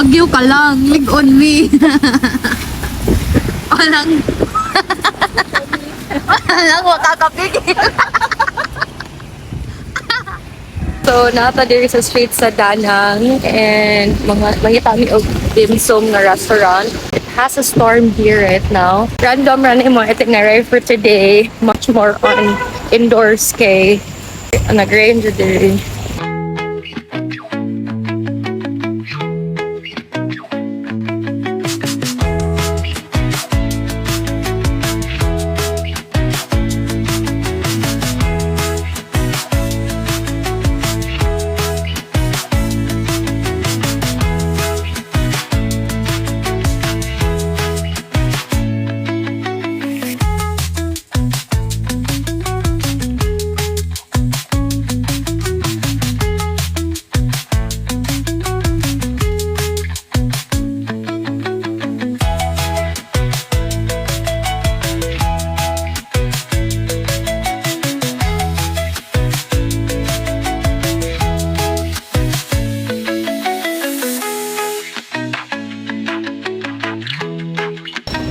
Bagyo ka lang, lig on me. Walang makakapigil. So, nata diri sa street sa Danang and mangita mi og dim sum nga restaurant. It has a storm here right now. Random ran mo itinerary for today. Much more on indoors kay nag-rain diri.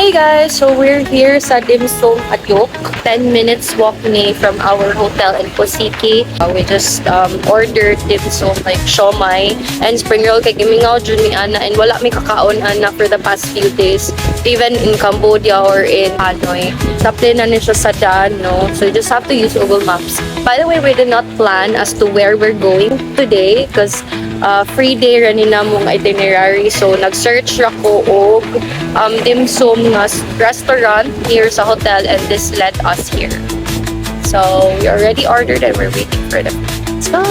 Hey guys, so we're here sa Dim Sum Adyok. 10 minutes walk ni from our hotel in Phuc Kien. We just ordered dim sum like siomai and spring roll kay gimingaw jud ni ana and wala mi kakaon ana for the past few days even in Cambodia or in Hanoi. Tapos na ni siya sa Dan, no? So you just have to use Google Maps. By the way, we did not plan as to where we're going today because free day ra ni namong itinerary. So nag-search ra ko og dim sum nga restaurant here sa hotel and this led us here. So we already ordered and we're waiting for them. Let's go!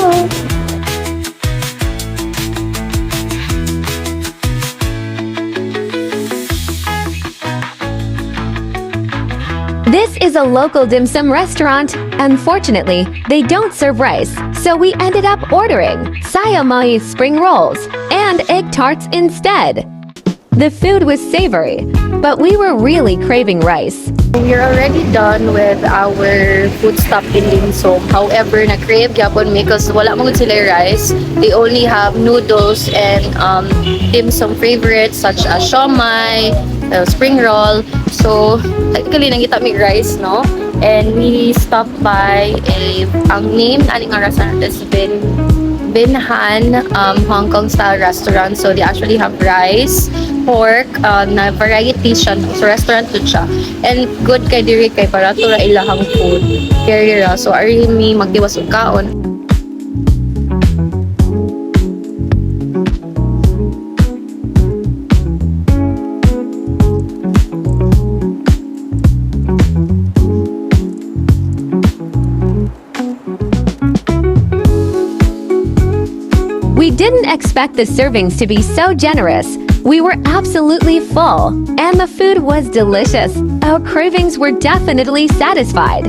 This is a local dim sum restaurant. Unfortunately, they don't serve rice, so we ended up ordering sayamai spring rolls and egg tarts instead. The food was savory, but we were really craving rice. We're already done with our food stop in Dim Sum. However, na-crave gyapon mi because wala mo sila rice. They only have noodles and dim sum favorites such as siomai, spring roll. So, technically, nangita mi rice, no? And we stopped by ang name, aning ang restaurant is Binhan Hong Kong style restaurant. So they actually have rice, pork, na variety siya. So restaurant to siya. And good kay diri kay para to ra ilahang food. Carrier. So ari mi magdiwas og kaon. We didn't expect the servings to be so generous. We were absolutely full, and the food was delicious. Our cravings were definitely satisfied.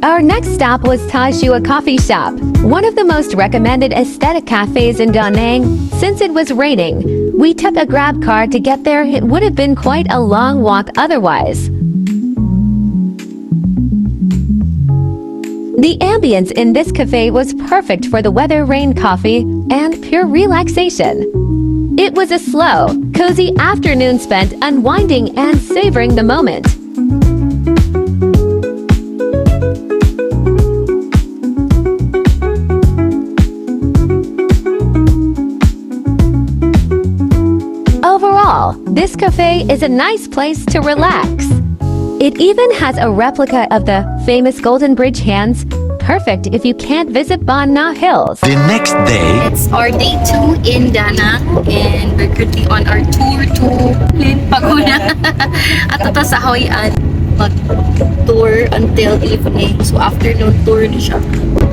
Our next stop was Ta Xua Coffee Shop, one of the most recommended aesthetic cafes in Da Nang. Since it was raining, we took a grab car to get there. It would have been quite a long walk otherwise. The ambience in this cafe was perfect for the weather, rain, coffee, and pure relaxation. It was a slow, cozy afternoon spent unwinding and savoring the moment. Overall, this cafe is a nice place to relax. It even has a replica of the famous Golden Bridge hands, perfect if you can't visit Ban Na Hills. The next day, It's our day 2 in Da Nang and we're currently on our tour to Ling Ung Pagoda. At ito sa Hoi An, mag-tour until evening. So afternoon tour na siya.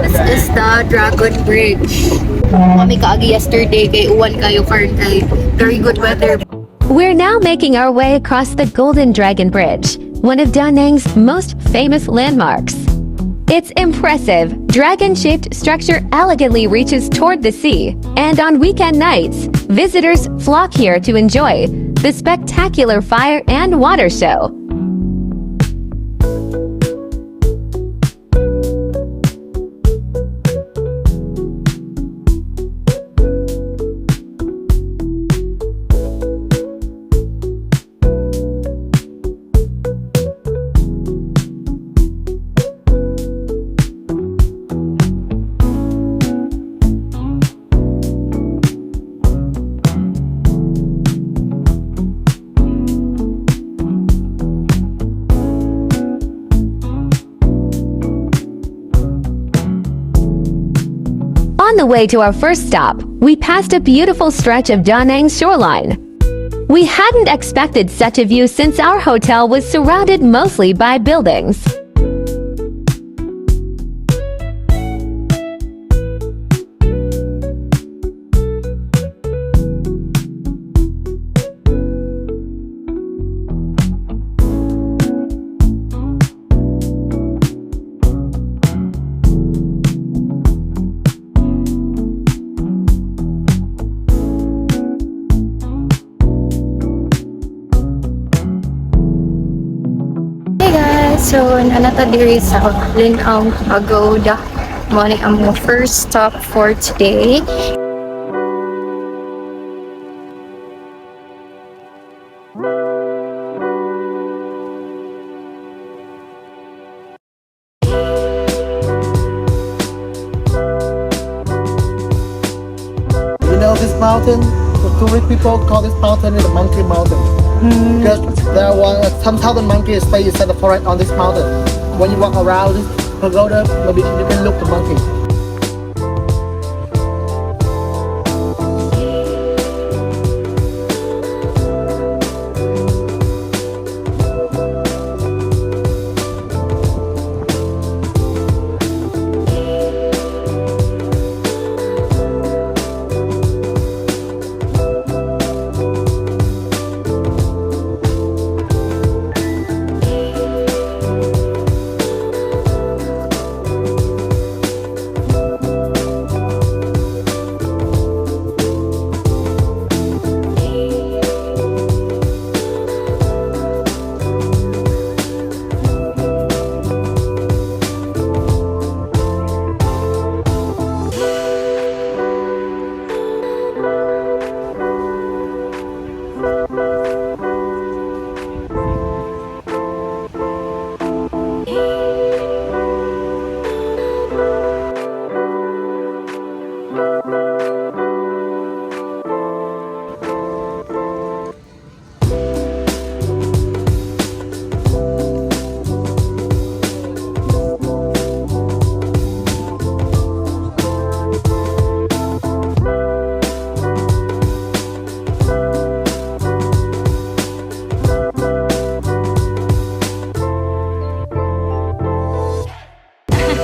This is the Dragon Bridge. Kami kaagi yesterday kay uwan kayo karon kay very good weather. We're now making our way across the Golden Dragon Bridge, one of Da Nang's most famous landmarks. Its impressive, dragon-shaped structure elegantly reaches toward the sea, and on weekend nights, visitors flock here to enjoy the spectacular fire and water show. the way to our first stop, we passed a beautiful stretch of Da Nang's shoreline. We hadn't expected such a view since our hotel was surrounded mostly by buildings. So, nanata diri sa Linh Ung Pagoda. Mo ni ang first stop for today. You know this mountain? The tourist people call this mountain the Monkey Mountain. Because there were some thousand monkeys stay inside the forest on this mountain. When you walk around this pagoda, maybe you can look the monkey.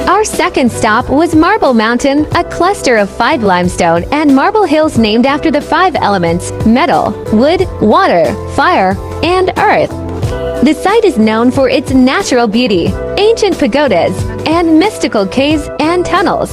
Our second stop was Marble Mountain, a cluster of 5 limestone and marble hills named after the 5 elements: metal, wood, water, fire, and earth. The site is known for its natural beauty, ancient pagodas, and mystical caves and tunnels.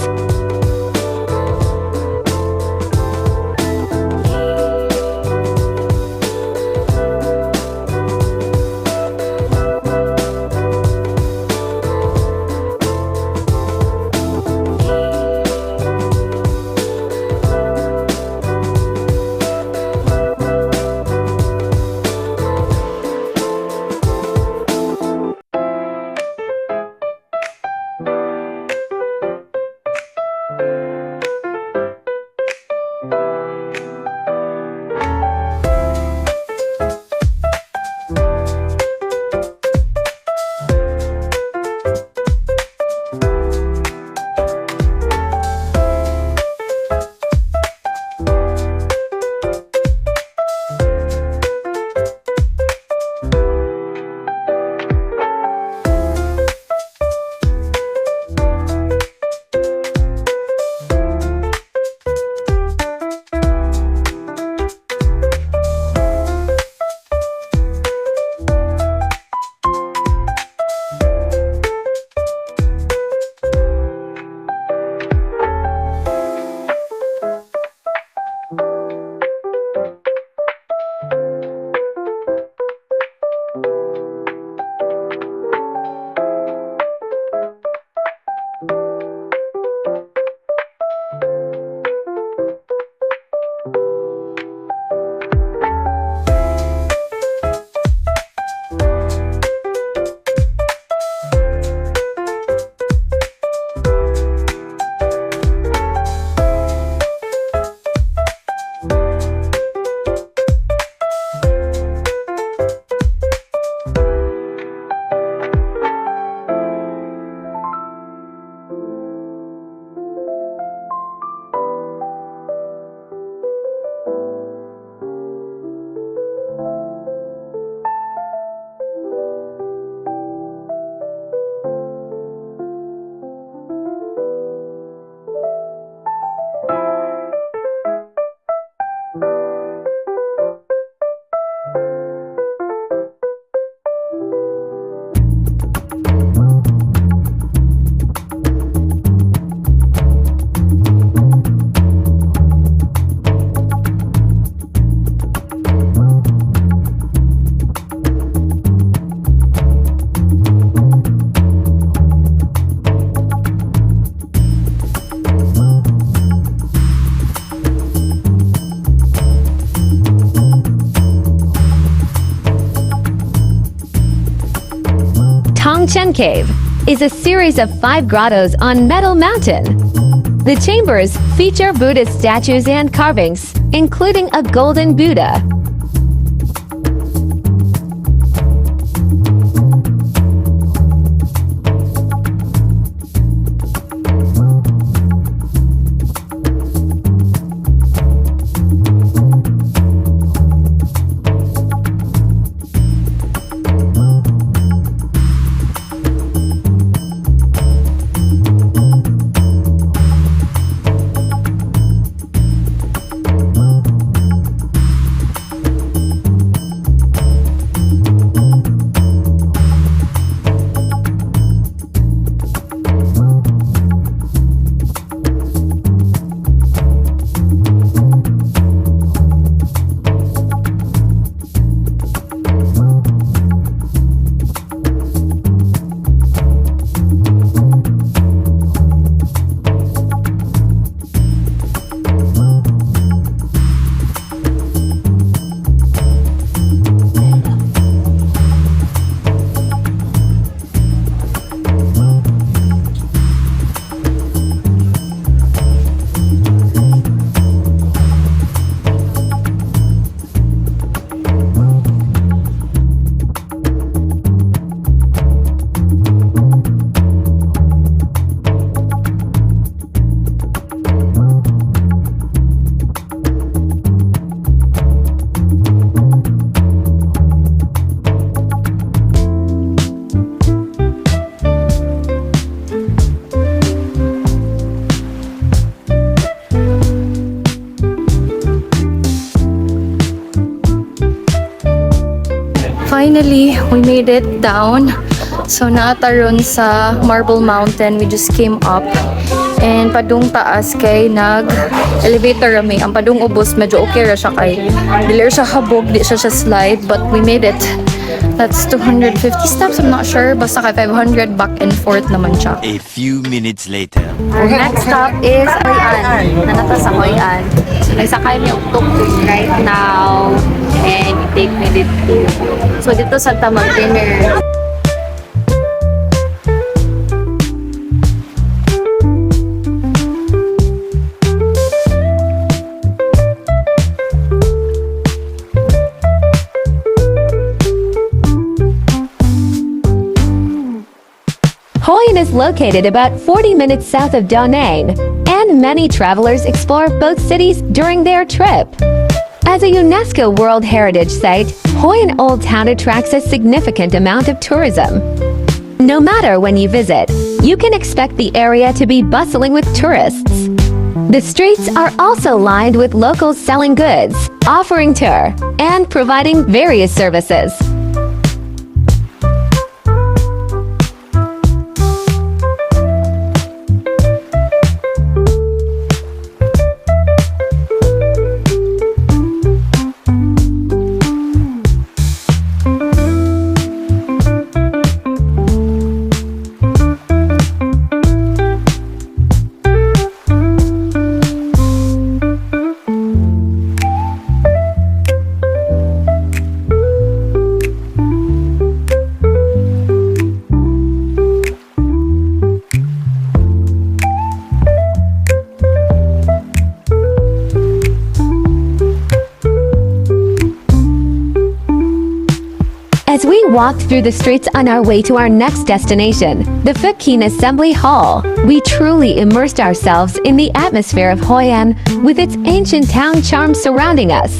Chen Cave is a series of 5 grottos on Metal Mountain. The chambers feature Buddhist statues and carvings, including a golden Buddha. Finally, we made it down. So naataron sa Marble Mountain. We just came up. And padung taas kay nag-elevator rami. Ang padung ubos, medyo okay ra siya kay. Dili siya habog, di siya slide. But we made it. That's 250 steps, I'm not sure. Basta kay 500 back and forth naman siya. A few minutes later. Our next stop is Hoi An. Nanata sa Hoi An. So nagsakay niyo tuk-tuk right now. And you take me dito. So dito sa tamang dinner. Hoi An is located about 40 minutes south of Da Nang, and many travelers explore both cities during their trip. As a UNESCO World Heritage Site, Hoi An Old Town attracts a significant amount of tourism. No matter when you visit, you can expect the area to be bustling with tourists. The streets are also lined with locals selling goods, offering tour, and providing various services. As we walked through the streets on our way to our next destination, the Phuc Kien Assembly Hall, we truly immersed ourselves in the atmosphere of Hoi An with its ancient town charm surrounding us.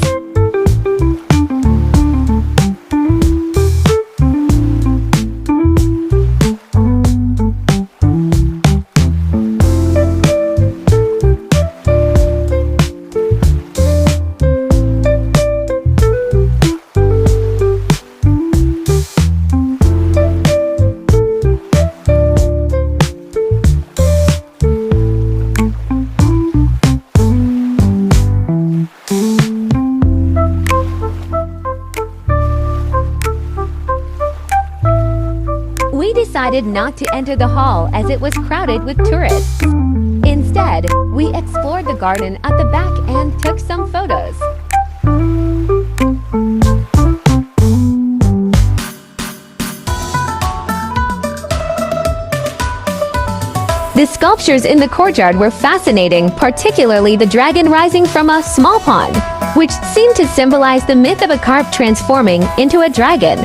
We decided not to enter the hall as it was crowded with tourists. Instead, we explored the garden at the back and took some photos. sculptures in the courtyard were fascinating, particularly the dragon rising from a small pond, which seemed to symbolize the myth of a carp transforming into a dragon.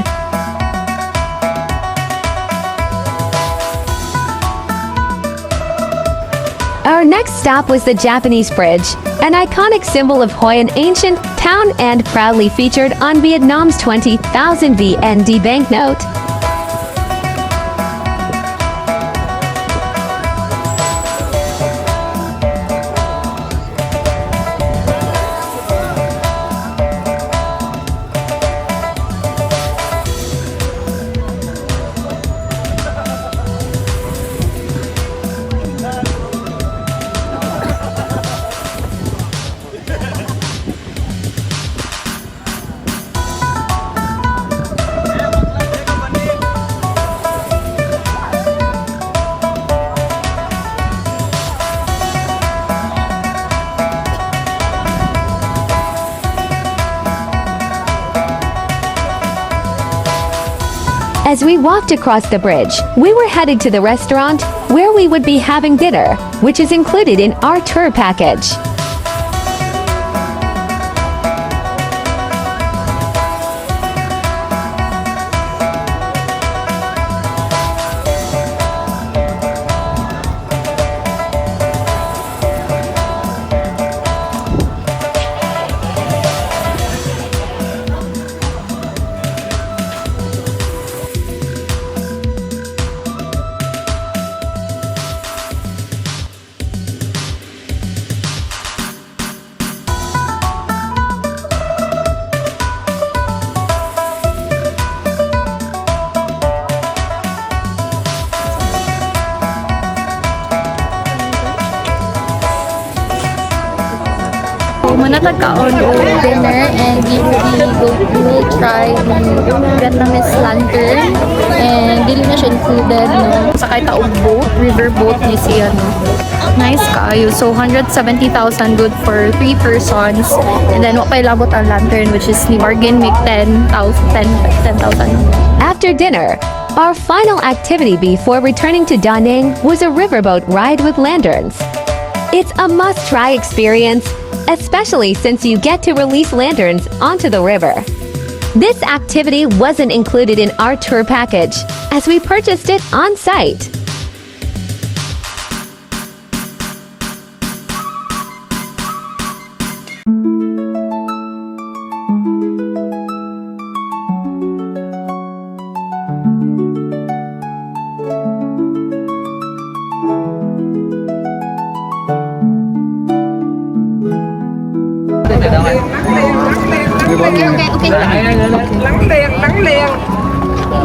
Our next stop was the Japanese Bridge, an iconic symbol of Hoi An ancient town and proudly featured on Vietnam's 20,000 VND banknote. As we walked across the bridge, we were headed to the restaurant where we would be having dinner, which is included in our tour package. Muna tagkaon o dinner and we will try the Vietnamese lantern and dili na siya included no sakay ta og boat, river boat ni siya no. Nice kaayo. So 170,000 good for 3 persons and then wa pay labot ang lantern which is ni bargain make 10,000. After dinner, our final activity before returning to Da Nang was a riverboat ride with lanterns. It's a must-try experience, especially since you get to release lanterns onto the river. This activity wasn't included in our tour package, as we purchased it on site.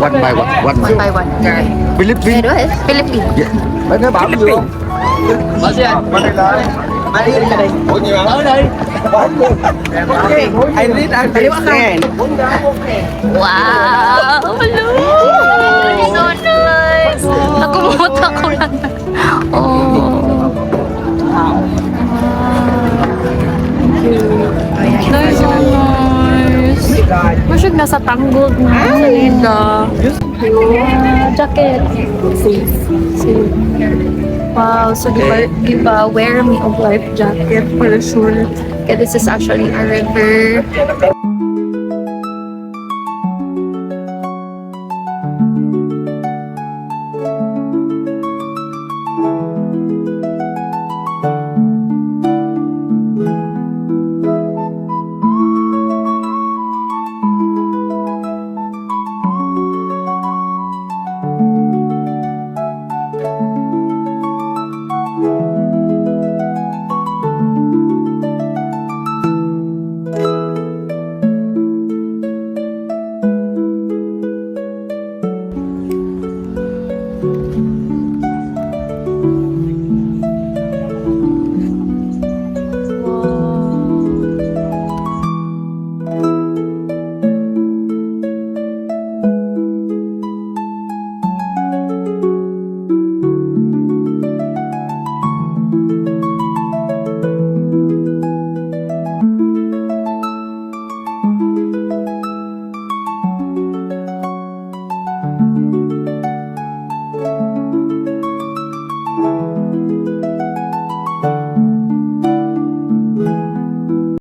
One by one. One by one. Okay. Philippines. Philippines. Mấy cái bảo gì không? I need understand. Wow! Hello! So nice! Nakumuta ko lang. Oh. Nice, so nice. Masyag nasa tangled na sa linda. Jacket. Safe. Wow, so wear me a life jacket for sure. Okay, this is actually a river.